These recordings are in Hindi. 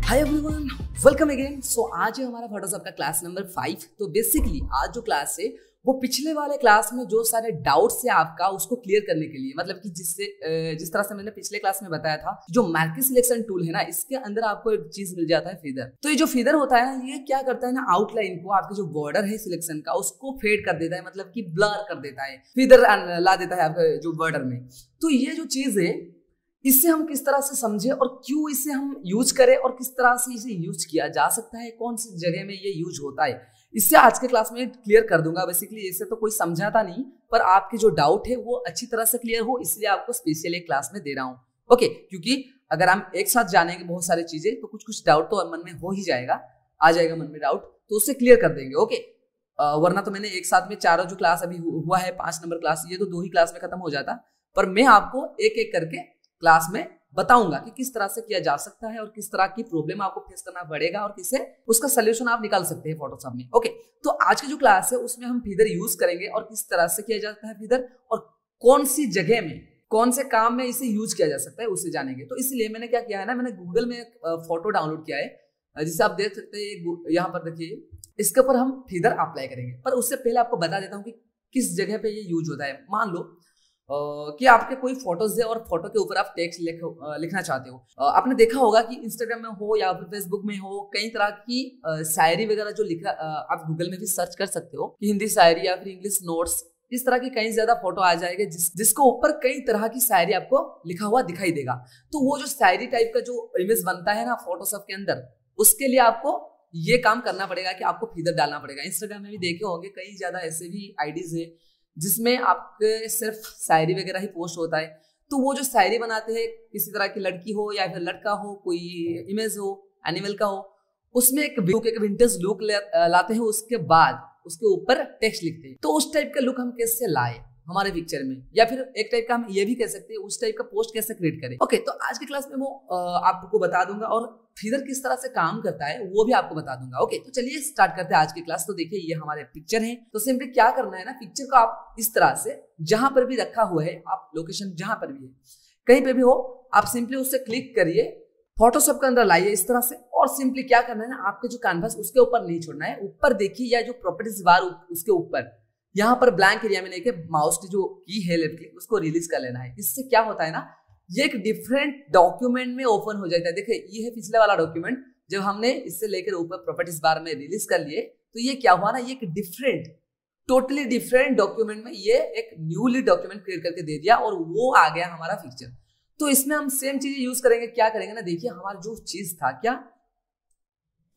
हाय एवरीवन, वेलकम अगेन। सो आज है हमारा फोटोशॉप का क्लास नंबर 5। तो बेसिकली आज जो क्लास है वो पिछले वाले क्लास में जो सारे डाउट्स है आपका उसको क्लियर करने के लिए, मतलब कि जिस तरह से मैंने पिछले क्लास में बताया था, जो मार्की सिलेक्शन टूल है ना, इसके अंदर आपको एक चीज मिल जाता है, फीदर। तो ये जो फीदर होता है ना, ये क्या करता है ना, आउटलाइन को, आपके जो बॉर्डर है सिलेक्शन का, उसको फेड कर देता है, मतलब कि ब्लर कर देता है, फीदर ला देता है आपके जो बॉर्डर में। तो ये जो चीज है, इससे हम किस तरह से समझे और क्यों इसे हम यूज करें और किस तरह से इसे यूज किया जा सकता है, कौन सी जगह में ये यूज होता है, इससे आज के क्लास में क्लियर कर दूंगा। बेसिकली इससे तो कोई समझाता नहीं, पर आपके जो डाउट है वो अच्छी तरह से क्लियर हो, इसलिए आपको स्पेशली क्लास में दे रहा हूँ। ओके, क्योंकि अगर हम एक साथ जानेंगे बहुत सारी चीजें तो कुछ डाउट तो मन में हो ही जाएगा, आ जाएगा मन में डाउट, तो उससे क्लियर कर देंगे। ओके, वरना तो मैंने एक साथ में चारों जो क्लास अभी हुआ है 5 नंबर क्लास, ये तो 2 ही क्लास में खत्म हो जाता, पर मैं आपको एक एक करके क्लास में बताऊंगा कि किस तरह से किया जा सकता है और किस तरह की प्रॉब्लम आपको फेस करना पड़ेगा और किससे उसका सलूशन आप निकाल सकते हैं फोटोशॉप में। ओके, तो आज की जो क्लास है उसमें हम फीदर यूज करेंगे और किस तरह से किया जाता है फीदर, और कौन सी जगह में, कौन से काम में इसे यूज किया जा सकता है, उससे जानेंगे। तो इसलिए मैंने क्या किया है ना, मैंने गूगल में एक फोटो डाउनलोड किया है, जिसे आप देख सकते हैं यहाँ पर। देखिए, इसके ऊपर हम फीदर अप्लाई करेंगे, पर उससे पहले आपको बता देता हूँ कि किस जगह पे ये यूज होता है। मान लो कि आपके कोई फोटोज है और फोटो के ऊपर आप टेक्स्ट लिखना चाहते हो। आपने देखा होगा कि इंस्टाग्राम में हो या फिर फेसबुक में हो, कई तरह की शायरी वगैरह जो लिखा, आप गूगल में भी सर्च कर सकते हो कि हिंदी शायरी या फिर इंग्लिश नोट्स, इस तरह की कई ज्यादा फोटो आ जाएगा जिसको ऊपर कई तरह की शायरी आपको लिखा हुआ दिखाई देगा। तो वो जो शायरी टाइप का जो इमेज बनता है ना फोटोशॉप के अंदर, उसके लिए आपको ये काम करना पड़ेगा कि आपको फीदर डालना पड़ेगा। इंस्टाग्राम में भी देखे होंगे कई ज्यादा ऐसे भी आईडीज है जिसमें आपके सिर्फ शायरी वगैरह ही पोस्ट होता है। तो वो जो शायरी बनाते हैं, किसी तरह की लड़की हो या फिर लड़का हो, कोई इमेज हो, एनिमल का हो, उसमें एक विंटेज लुक लाते हैं, उसके बाद उसके ऊपर टेक्स्ट लिखते हैं। तो उस टाइप का लुक हम कैसे लाए हमारे पिक्चर में, या फिर एक टाइप का हम ये भी कह सकते हैं उस टाइप का पोस्ट कैसे क्रिएट करें। ओके, तो आज की क्लास में वो आपको बता दूंगा, और फीदर किस तरह से काम करता है वो भी आपको बता दूंगा। ओके, तो चलिए स्टार्ट करते हैं आज की क्लास। तो देखिए, ये हमारे पिक्चर है। तो सिंपली क्या करना है ना, पिक्चर को आप इस तरह से जहां पर भी रखा हुआ है, आप लोकेशन जहां पर भी है, कहीं पे भी हो, आप सिंपली उससे क्लिक करिए, फोटोशॉप के अंदर लाइए इस तरह से, और सिंपली क्या करना है ना, आपके जो कैनवस उसके ऊपर नहीं छोड़ना है, ऊपर देखिए, या जो प्रॉपर्टीज बार उसके ऊपर यहाँ पर ब्लैंक एरिया में लेके माउस की जो की है लेफ्ट क्लिक, उसको रिलीज कर लेना है। इससे क्या होता है ना, ये एक डिफरेंट डॉक्यूमेंट में ओपन हो जाता है। देखिए, ये है पिछले वाला डॉक्यूमेंट, जब हमने इससे लेकर ऊपर प्रॉपर्टीज बार में रिलीज कर लिए, तो ये क्या हुआ ना, ये एक डिफरेंट, टोटली डिफरेंट डॉक्यूमेंट में ये एक न्यूली डॉक्यूमेंट क्रिएट करके दे दिया, और वो आ गया हमारा पिक्चर। तो इसमें हम सेम चीज यूज करेंगे। क्या करेंगे ना, देखिए हमारा जो चीज था क्या,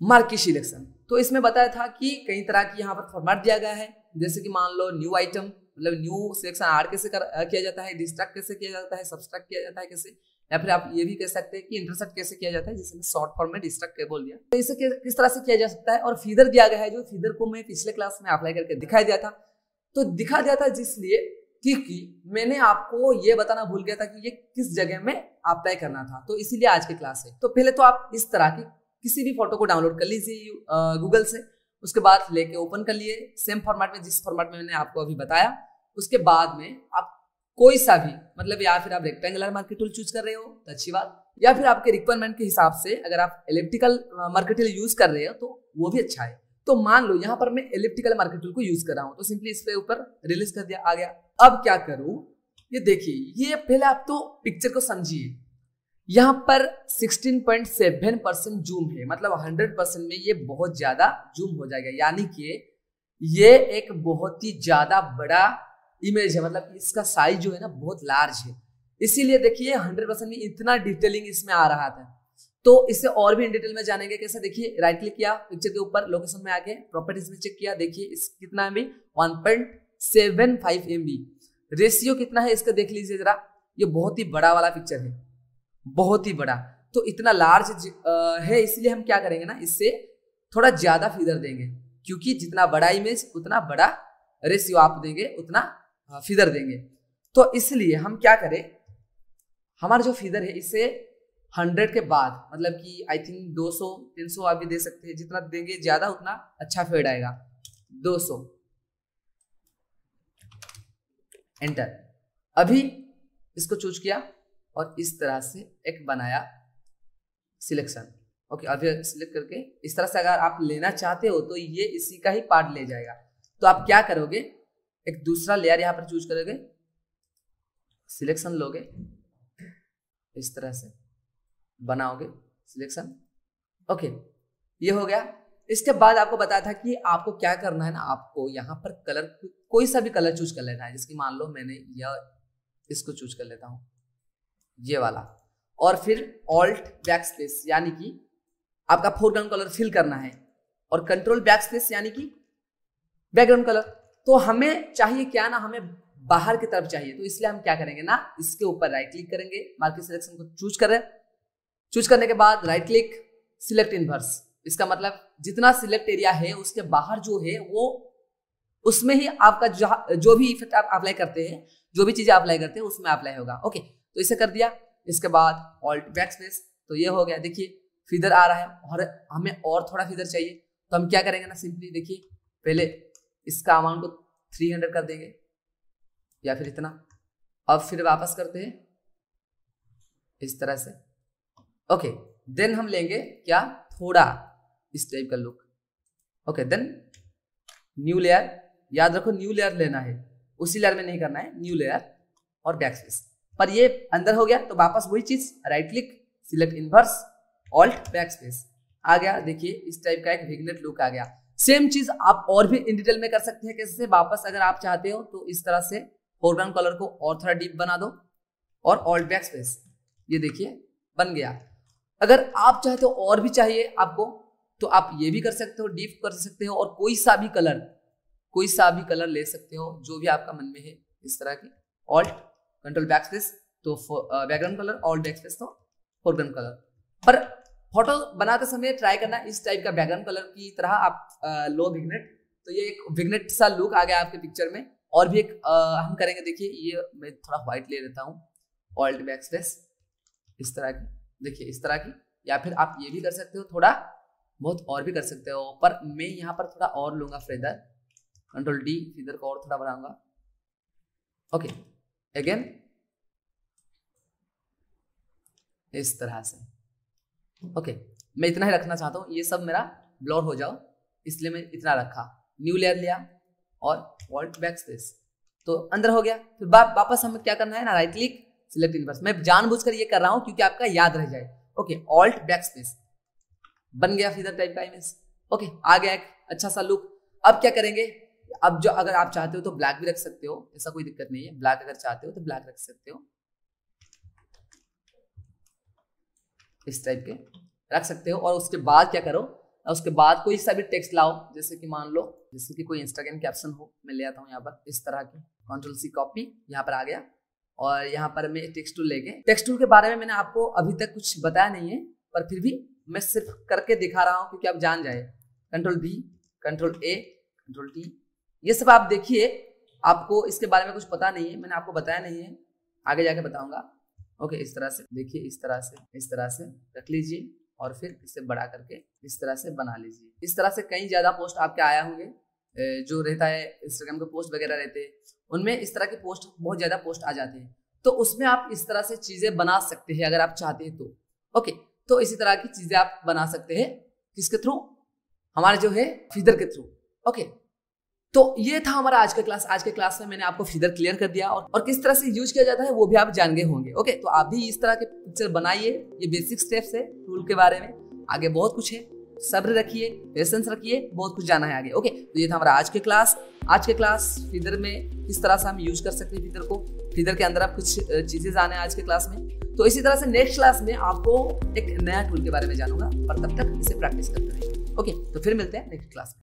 मार्की सिलेक्शन। तो इसमें बताया था कि कई तरह की यहाँ पर फॉर्मेट दिया गया है, जैसे कि मान लो न्यू आइटम, मतलब न्यू सिलेक्शन ऐड कैसे किया जाता है, डिस्ट्रैक्ट कैसे किया जाता है, सब्सट्रैक्ट किया जाता है कैसे, या फिर आप ये भी कह सकते हैं कि इंटरसेक्ट कैसे किया जाता है, जिसमें शॉर्ट फॉर्म में डिस्ट्रैक्ट बोल दिया। तो इसे किस तरह से किया जा सकता है, और फीदर दिया गया है, जो फीदर को मैं पिछले क्लास में अप्लाई करके दिखाई दिया था। तो दिखा दिया था जिसलिए क्योंकि मैंने आपको ये बताना भूल गया था कि ये किस जगह में अप्लाई करना था, तो इसीलिए आज की क्लास है। तो पहले तो आप इस तरह की किसी भी फोटो को डाउनलोड कर लीजिए गूगल से, उसके बाद लेके ओपन कर लिए सेम फॉर्मेट में, जिस फॉर्मेट में मैंने आपको अभी बताया। उसके बाद में आप कोई सा भी, मतलब या फिर आप रेक्टेंगुलर मार्की टूल चूज कर रहे हो तो अच्छी बात, या फिर आपके रिक्वायरमेंट के हिसाब से अगर आप एलिप्टिकल मार्की टूल यूज कर रहे हो तो वो भी अच्छा है। तो मान लो यहाँ पर मैं एलिप्टिकल मार्की टूल को यूज कर रहा हूँ, तो सिंपली इस पे ऊपर रिलीज कर दिया, आ गया। अब क्या करूँ, ये देखिए, ये पहले आप तो पिक्चर को समझिए। यहाँ पर 16.7% जूम है, मतलब 100% में ये बहुत ज्यादा जूम हो जाएगा, यानी कि ये एक बहुत ही ज्यादा बड़ा इमेज है, मतलब इसका साइज जो है ना बहुत लार्ज है। इसीलिए देखिए 100% में इतना डिटेलिंग इसमें आ रहा था। तो इससे और भी इन डिटेल में जानेंगे कैसे। देखिए, राइट क्लिक किया पिक्चर के ऊपर, लोकेशन में आके प्रॉपर्टीज में चेक किया, देखिए इस कितना एमबी, 1.75 MB। रेशियो कितना है इसका देख लीजिए जरा, ये बहुत ही बड़ा वाला पिक्चर है, बहुत ही बड़ा। तो इतना लार्ज है, इसलिए हम क्या करेंगे ना, इससे थोड़ा ज्यादा फीदर देंगे, क्योंकि जितना बड़ा इमेज उतना बड़ा रेशियो आप देंगे, उतना फीदर देंगे। तो इसलिए हम क्या करें, हमारा जो फीदर है इसे 100 के बाद, मतलब कि आई थिंक 200 300 आप भी दे सकते हैं, जितना देंगे ज्यादा उतना अच्छा फेड आएगा। 200 एंटर। अभी इसको चूज किया और इस तरह से एक बनाया सिलेक्शन। ओके, अब सिलेक्ट करके इस तरह से अगर आप लेना चाहते हो तो ये इसी का ही पार्ट ले जाएगा। तो आप क्या करोगे, एक दूसरा लेयर यहाँ पर चूज करोगे, सिलेक्शन लोगे, इस तरह से बनाओगे सिलेक्शन। ओके, ये हो गया। इसके बाद आपको बताया था कि आपको क्या करना है ना, आपको यहाँ पर कलर कोई सा भी कलर चूज कर लेना है। जिसकी मान लो मैंने इसको चूज कर लेता हूँ, ये वाला, और फिर ऑल्ट बैक स्पेस यानी कि आपका फोरग्राउंड कलर फिल करना है, और कंट्रोल बैक स्पेस यानी कि बैकग्राउंड कलर। तो हमें चाहिए क्या ना, हमें बाहर की तरफ चाहिए। तो इसलिए हम क्या करेंगे ना, इसके ऊपर राइट क्लिक करेंगे, मार्केट सिलेक्शन को चूज करें। चूज करने के बाद राइट क्लिक, सिलेक्ट इनवर्स। इसका मतलब जितना सिलेक्ट एरिया है उसके बाहर जो है वो उसमें ही आपका जो भी इफेक्ट आप अप्लाई करते हैं, जो भी चीजें अप्लाई करते हैं उसमें अप्लाई होगा। ओके, तो इसे कर दिया। इसके बाद ऑल्ट बैक स्पेस, तो ये हो गया। देखिए फिदर आ रहा है और हमें और थोड़ा फिदर चाहिए, तो हम क्या करेंगे ना, सिंपली देखिए पहले इसका अमाउंट को 300 कर देंगे या फिर इतना। अब फिर वापस करते हैं इस तरह से। ओके, देन हम लेंगे क्या, थोड़ा इस टाइप का look. Okay, then new layer, याद रखो न्यू लेयर लेना है, उसी लेयर में नहीं करना है, न्यू लेयर और बैक स्पेस। पर ये अंदर हो गया तो वापस वही चीज, right click, select inverse, alt back space आ गया। देखिए इस टाइप का एक विग्नेट लुक आ गया। सेम चीज आप और भी इन डिटेल में कर सकते हैं। कैसे, वापस अगर आप चाहते हो तो इस तरह से फोरग्राउंड कलर को और थोड़ा डीप बना दो और ऑल्ट बैक स्पेस, ये देखिए बन गया। अगर आप चाहते हो और भी चाहिए आपको तो आप ये भी कर सकते हो, डीप कर सकते हो, और कोई सा भी कलर ले सकते हो जो भी आपका मन में है। इस तरह की ऑल्ट कंट्रोल बैक स्पेस तो background colour, alt back space तो फोरग्राउंड कलर। पर फोटो बनाते समय ट्राई करना इस टाइप का बैकग्राउंड कलर की तरह आप लो विग्नेट, तो ये एक विग्नेट सा लुक आ गया आपके पिक्चर में। और भी एक हम करेंगे, देखिए ये मैं थोड़ा व्हाइट ले लेता हूँ, ऑल्ट बैक स्पेस इस तरह की, देखिए इस तरह की। या फिर आप ये भी कर सकते हो, थोड़ा बहुत और भी कर सकते हो, पर मैं यहाँ पर थोड़ा और लूंगा फेदर, कंट्रोल डी, फेदर को और थोड़ा बढ़ाऊंगा। ओके, अगेन इस तरह से। ओके, मैं इतना ही रखना चाहता हूँ, ये सब मेरा ब्लर हो जाओ इसलिए मैं इतना रखा। न्यू लेयर लिया और ऑल्ट बैक स्पेस, तो अंदर हो गया। फिर वापस हमें क्या करना है ना, राइट क्लिक, सिलेक्ट इनवर्स। मैं जानबूझकर ये कर रहा हूँ क्योंकि आपका याद रह जाए। ओके, ऑल्ट बैक स्पेस बन गया फिदर टाइप का इमेज। ओके, आ गया एक अच्छा सा लुक। अब क्या करेंगे, अब जो अगर आप चाहते हो तो ब्लैक भी रख सकते हो, ऐसा कोई दिक्कत नहीं है। ब्लैक अगर चाहते हो तो ब्लैक रख सकते हो, इस टाइप के रख सकते हो। और उसके बाद क्या करो, उसके बाद कोई सा भी टेक्स्ट लाओ, जैसे कि मान लो जैसे कि कोई इंस्टाग्राम कैप्शन हो, मैं ले आता हूँ यहाँ पर इस तरह की, कंट्रोल सी कॉपी, यहाँ पर आ गया। और यहाँ पर मैं टेक्स्ट टूल लेके, टेक्स्ट टूल के बारे में मैंने आपको अभी तक कुछ बताया नहीं है, पर फिर भी मैं सिर्फ करके दिखा रहा हूँ क्योंकि आप जान जाए। Control B, control A, control T, ये सब आप देखिए। आपको इसके बारे में कुछ पता नहीं है, मैंने आपको बताया नहीं है, आगे जाके बताऊंगा। ओके, इस तरह से देखिए, इस तरह से रख लीजिए और फिर इसे बड़ा करके इस तरह से बना लीजिए। इस तरह से कई ज्यादा पोस्ट आपके आया होंगे, जो रहता है इंस्टाग्राम के पोस्ट वगैरह रहते हैं, उनमें इस तरह के पोस्ट बहुत ज्यादा पोस्ट आ जाते हैं। तो उसमें आप इस तरह से चीजें बना सकते हैं अगर आप चाहते हैं तो। ओके, तो इसी तरह की चीजें आप बना सकते हैं, किसके थ्रू, हमारे जो है फीदर के थ्रू। ओके, तो ये था हमारा आज का क्लास। आज के क्लास में मैंने आपको फीदर क्लियर कर दिया और किस तरह से यूज किया जाता है वो भी आप जान गए होंगे। ओके, तो आप भी इस तरह के पिक्चर बनाइए। ये बेसिक स्टेप्स है टूल के बारे में, आगे बहुत कुछ है, सब्र रखिए, पेशेंस रखिए, बहुत कुछ जाना है आगे। ओके, तो ये था हमारा आज के क्लास फीदर में किस तरह से हम यूज कर सकते हैं फीदर को, फीदर के अंदर आप कुछ चीजें जाने आज के क्लास में। तो इसी तरह से नेक्स्ट क्लास में आपको एक नया टूल के बारे में जानूंगा, और तब तक इसे प्रैक्टिस करते रहिए। ओके, तो फिर मिलते हैं नेक्स्ट क्लास में।